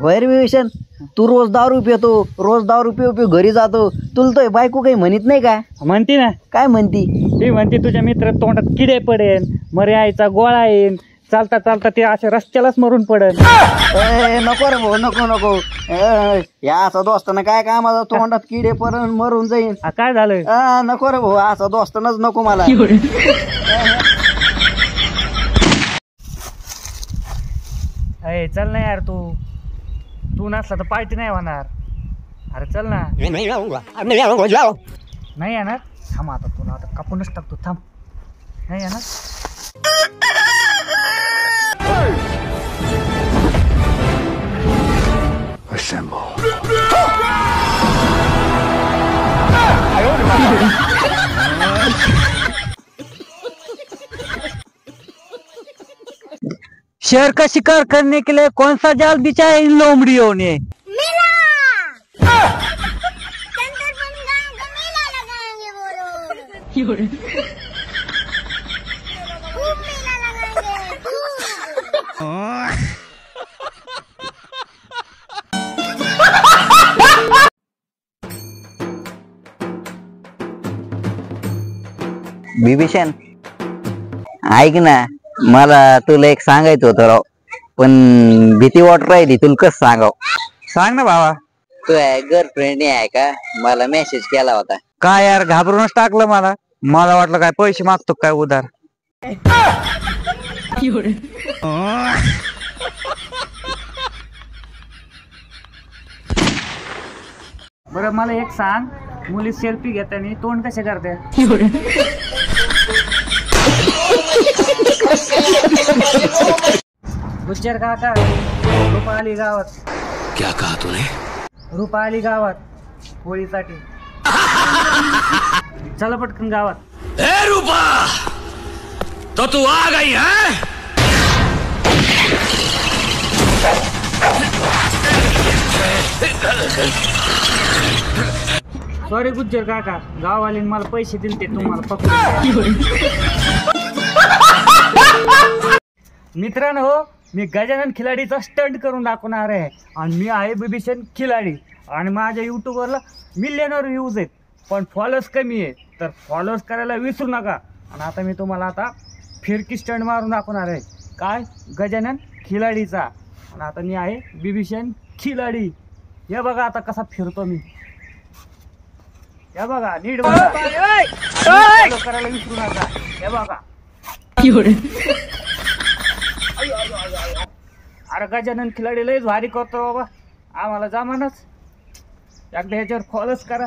होय रे विभीषण, तू रोज दारू पितो, रोज दारू पिऊ घरी जातो, तुला तो बायको काही म्हणत नाही का? म्हणती ना. काय म्हणती? ती म्हणते तुझ्या मित्र तोंडात किडे पडेल, मर्यायचा गोळा येईल, चालता चालता ते अशा रस्त्यालाच मरून पडेल. नको रे भाऊ, नको नको. या असा दोस्ताना काय काय माझा तोंडात किडे पडून मरून जाईल. काय झालं? नको रे भाऊ, असा दोस्तानाच नको मला. अरे चल ना यार, तू नसला तर पार्टी नाही होणार. अरे चल ना. नाही येणार? थांब आता, तुला आता कापूनच टाकतो. थांब. नाही येणार? शेर का शिकार करने के लिए कौन सा जाल बिछा है इन लोमड़ियों ने? विभीषण, ऐक ना, मला तुला एक सांगायचं होतं राव, पण भीती वाटत राहिली. तुला कसं सांगाव? सांग ना भावा. तू गर्लफ्रेंड आहे का? मला मेसेज केला होता. काय यार, घाबरूनच टाकलं मला. मला वाटलं काय पैसे मागतो काय उधार. बरं मला एक सांग, मुली सेल्फी घेताना तोंड कसे करते? गुज्जर काका, रुपा आली गावात. क्या कहा तूने? रुपा आली गावात होळीसाठी. चला पटकन गावात. ए रूपा, तो तू आ गई है? सॉरी गुज्जर काका, गाववाल्याने मला पैसे दिले ते तुम्हाला पकडून. मित्रांनो, मी गजानन खिलाडीचा स्टंट करून दाखवणार आहे आणि मी आहे विभीषण खिलाडी आणि माझ्या यूट्यूबवरला मिलियनर व्ह्यूज आहेत, पण फॉलोअर्स कमी आहे. तर फॉलोअर्स करायला विसरू नका. आणि आता मी तुम्हाला आता फिरकी स्टंट मारून दाखवणार आहे. काय? गजानन खिलाडीचा. आणि आता मी आहे विभीषण खिलाडी. हे बघा आता कसा फिरतो मी. हे बघा, नीट बघा. करायला विसरू नका. हे बघा. अरे गजानन खिलाडी लयच भारी करतो बाबा, आम्हाला जमानच. एकदा ह्याच्यावर फॉलोच करा.